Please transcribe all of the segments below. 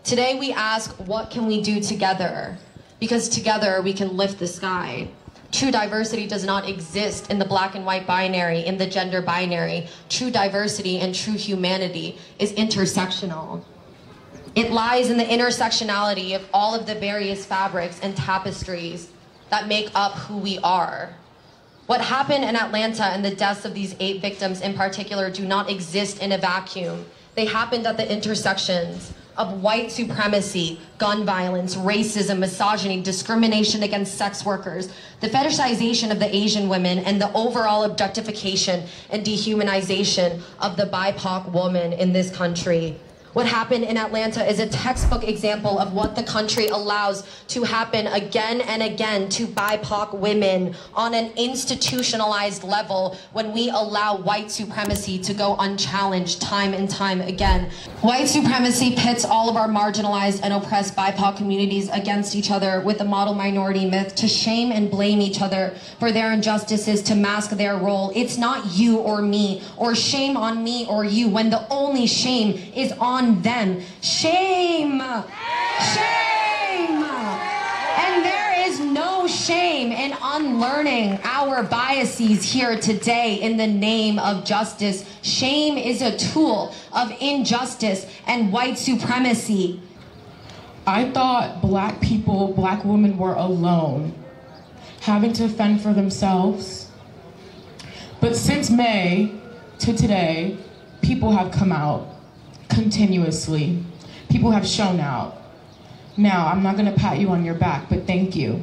Today we ask, what can we do together? Because together we can lift the sky. True diversity does not exist in the black and white binary, in the gender binary. True diversity and true humanity is intersectional. It lies in the intersectionality of all of the various fabrics and tapestries that make up who we are. What happened in Atlanta and the deaths of these 8 victims in particular do not exist in a vacuum. They happened at the intersections of white supremacy, gun violence, racism, misogyny, discrimination against sex workers, the fetishization of the Asian women, and the overall objectification and dehumanization of the BIPOC woman in this country. What happened in Atlanta is a textbook example of what the country allows to happen again and again to BIPOC women on an institutionalized level when we allow white supremacy to go unchallenged time and time again. White supremacy pits all of our marginalized and oppressed BIPOC communities against each other with the model minority myth to shame and blame each other for their injustices, to mask their role. It's not you or me, or shame on me or you, when the only shame is on them. Shame! Shame! And there is no shame in unlearning our biases here today in the name of justice. Shame is a tool of injustice and white supremacy. I thought black people, black women were alone, having to fend for themselves. But since May to today, people have come out. Continuously. People have shown out. Now, I'm not gonna pat you on your back, but thank you.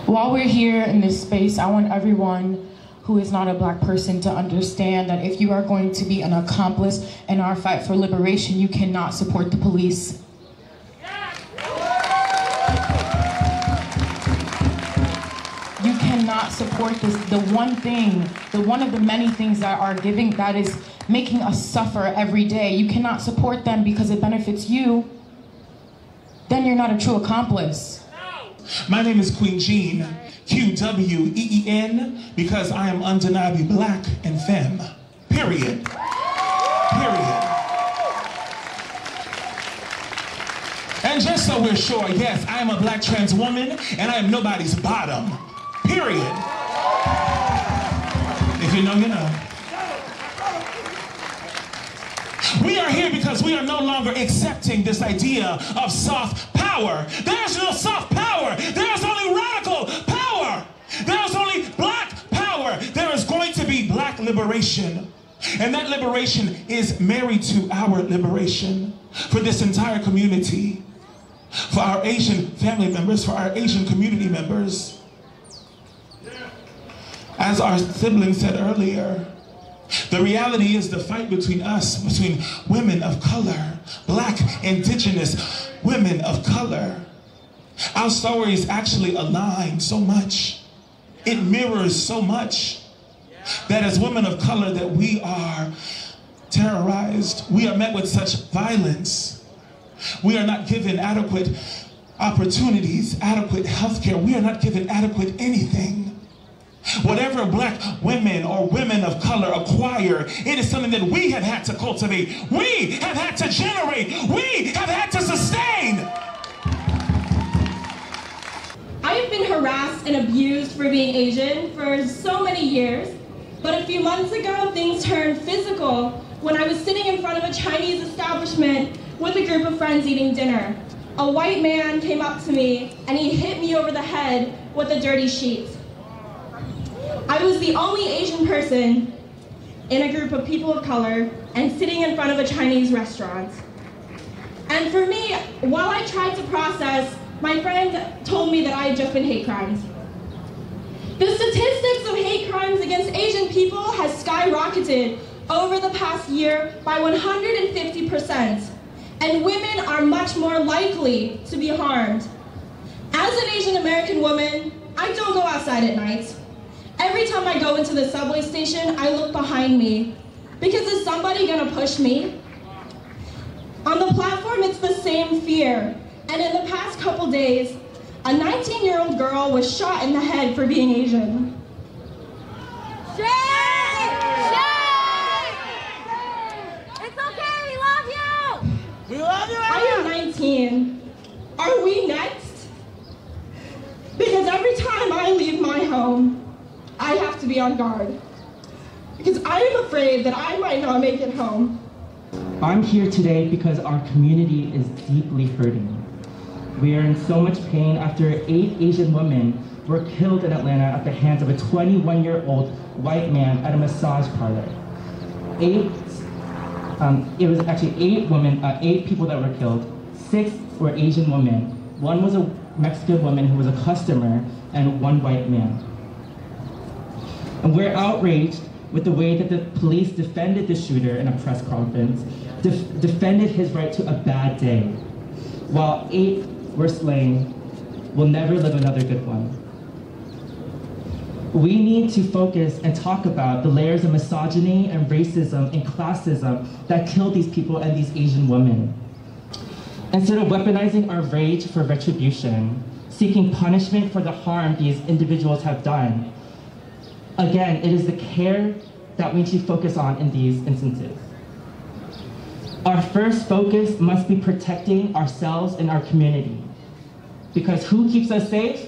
While we're here in this space, I want everyone who is not a black person to understand that if you are going to be an accomplice in our fight for liberation, you cannot support the police. Not support this, the one of the many things that are giving, that is making us suffer every day. You cannot support them because it benefits you. Then you're not a true accomplice. My name is Queen Jean, Q-W-E-E-N, because I am undeniably black and femme. Period. Period. And just so we're sure, yes, I am a black trans woman and I am nobody's bottom. Period. If you know, you know. We are here because we are no longer accepting this idea of soft power. There's no soft power. There's only radical power. There's only black power. There is going to be black liberation. And that liberation is married to our liberation for this entire community, for our Asian family members, for our Asian community members. As our sibling said earlier, the reality is the fight between us, between women of color, black, indigenous women of color. Our stories actually align so much. It mirrors so much that as women of color that we are terrorized. We are met with such violence. We are not given adequate opportunities, adequate health care. We are not given adequate anything. Whatever black women or women of color acquire, it is something that we have had to cultivate. We have had to generate. We have had to sustain. I have been harassed and abused for being Asian for so many years, but a few months ago things turned physical when I was sitting in front of a Chinese establishment with a group of friends eating dinner. A white man came up to me and he hit me over the head with a dirty sheet. I was the only Asian person in a group of people of color and sitting in front of a Chinese restaurant. And for me, while I tried to process, my friend told me that I had just been hate crimes. The statistics of hate crimes against Asian people has skyrocketed over the past year by 150%, and women are much more likely to be harmed. As an Asian American woman, I don't go outside at night. Every time I go into the subway station, I look behind me, because is somebody gonna push me? On the platform, it's the same fear. And in the past couple days, a 19-year-old girl was shot in the head for being Asian. Shame! Shame! I am afraid that I might not make it home. I'm here today because our community is deeply hurting. We are in so much pain after 8 Asian women were killed in Atlanta at the hands of a 21-year-old white man at a massage parlor. It was actually 8 people that were killed. 6 were Asian women. 1 was a Mexican woman who was a customer, and 1 white man. And we're outraged with the way that the police defended the shooter in a press conference, defended his right to a bad day, while 8 were slain, will never live another good one. We need to focus and talk about the layers of misogyny and racism and classism that killed these people and these Asian women. Instead of weaponizing our rage for retribution, seeking punishment for the harm these individuals have done, again, it is the care that we need to focus on in these instances. Our first focus must be protecting ourselves and our community. Because who keeps us safe?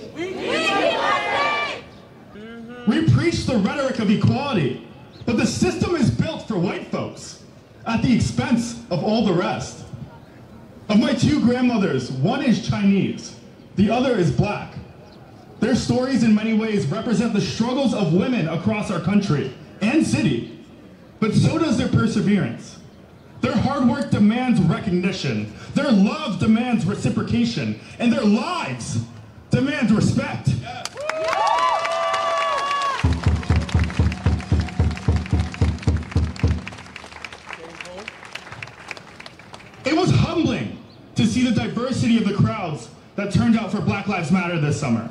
We preach the rhetoric of equality, but the system is built for white folks at the expense of all the rest. Of my 2 grandmothers, one is Chinese, the other is black. Their stories in many ways represent the struggles of women across our country and city, but so does their perseverance. Their hard work demands recognition, their love demands reciprocation, and their lives demand respect. It was humbling to see the diversity of the crowds that turned out for Black Lives Matter this summer.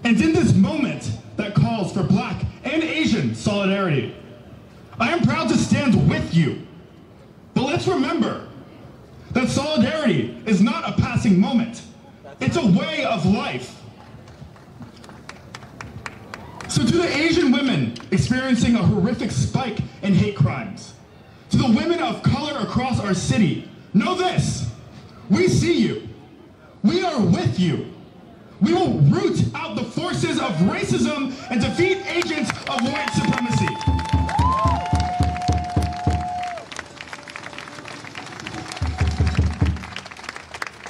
And in this moment that calls for Black and Asian solidarity, I am proud to stand with you. But let's remember that solidarity is not a passing moment. It's a way of life. So to the Asian women experiencing a horrific spike in hate crimes, to the women of color across our city, know this: we see you. We are with you. We will root out the forces of racism and defeat agents of white supremacy.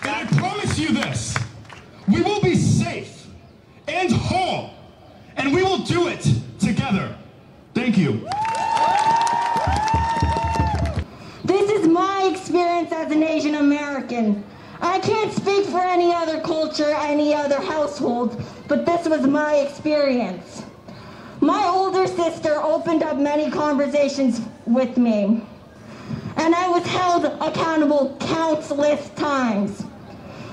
And I promise you this: we will be safe and whole, and we will do it together. Thank you. This is my experience as an Asian American. I can't speak for any other culture, any other household, but this was my experience. My older sister opened up many conversations with me, and I was held accountable countless times,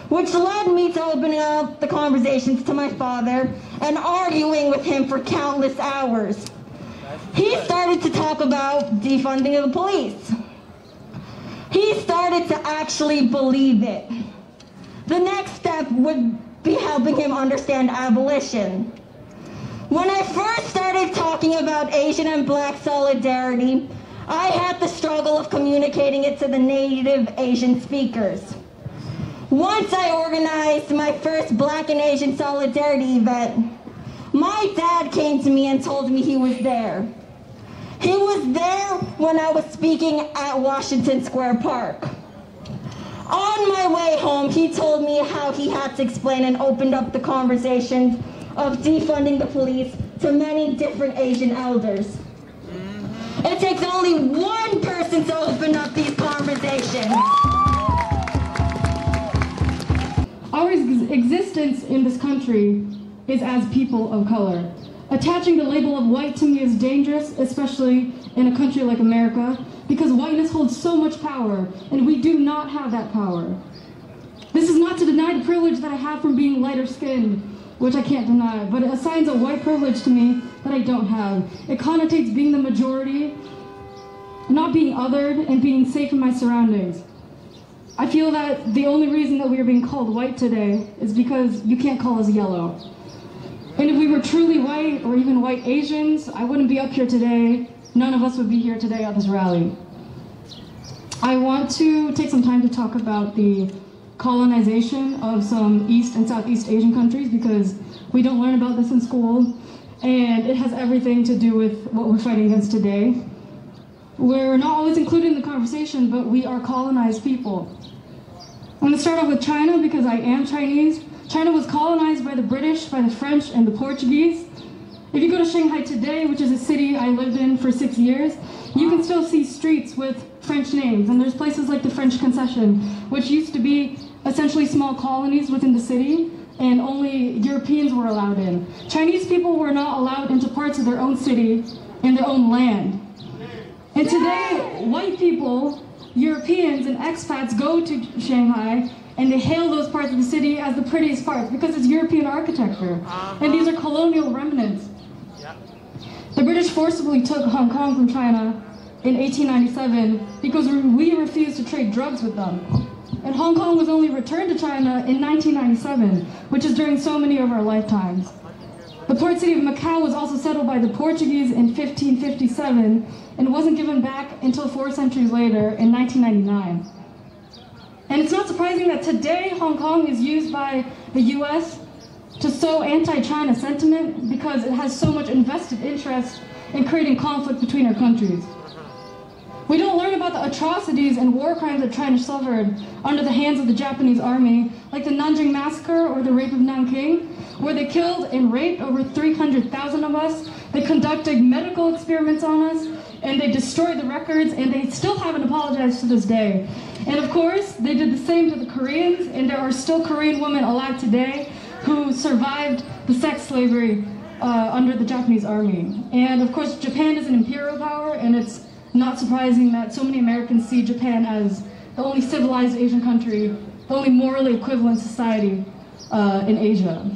which led me to opening up the conversations to my father and arguing with him for countless hours. He started to talk about defunding of the police. He started to actually believe it. The next step would be helping him understand abolition. When I first started talking about Asian and Black solidarity, I had the struggle of communicating it to the native Asian speakers. Once I organized my first Black and Asian solidarity event, my dad came to me and told me he was there. He was there when I was speaking at Washington Square Park. On my way home, he told me how he had to explain and opened up the conversations of defunding the police to many different Asian elders. It takes only one person to open up these conversations. Our existence in this country is as people of color. Attaching the label of white to me is dangerous, especially in a country like America, because whiteness holds so much power, and we do not have that power. This is not to deny the privilege that I have from being lighter skinned, which I can't deny, but it assigns a white privilege to me that I don't have. It connotates being the majority, not being othered, and being safe in my surroundings. I feel that the only reason that we are being called white today is because you can't call us yellow. And if we were truly white, or even white Asians, I wouldn't be up here today. None of us would be here today at this rally. I want to take some time to talk about the colonization of some East and Southeast Asian countries, because we don't learn about this in school. and it has everything to do with what we're fighting against today. We're not always included in the conversation, but we are colonized people. I'm going to start off with China because I am Chinese. China was colonized by the British, by the French, and the Portuguese. If you go to Shanghai today, which is a city I lived in for 6 years, you can still see streets with French names, and there's places like the French Concession, which used to be essentially small colonies within the city, and only Europeans were allowed in. Chinese people were not allowed into parts of their own city and their own land. And today, white people, Europeans, and expats go to Shanghai and they hail those parts of the city as the prettiest parts because it's European architecture. And these are colonial remnants. The British forcibly took Hong Kong from China in 1897 because we refused to trade drugs with them. And Hong Kong was only returned to China in 1997, which is during so many of our lifetimes. The port city of Macau was also settled by the Portuguese in 1557 and wasn't given back until 4 centuries later in 1999. And it's not surprising that today Hong Kong is used by the US to sow anti-China sentiment because it has so much invested interest in creating conflict between our countries. We don't learn about the atrocities and war crimes that China suffered under the hands of the Japanese army, like the Nanjing Massacre or the rape of Nanking, where they killed and raped over 300,000 of us. They conducted medical experiments on us, and they destroyed the records, and they still haven't apologized to this day. And of course, they did the same to the Koreans, and there are still Korean women alive today who survived the sex slavery under the Japanese army. And of course, Japan is an imperial power, and it's not surprising that so many Americans see Japan as the only civilized Asian country, the only morally equivalent society in Asia.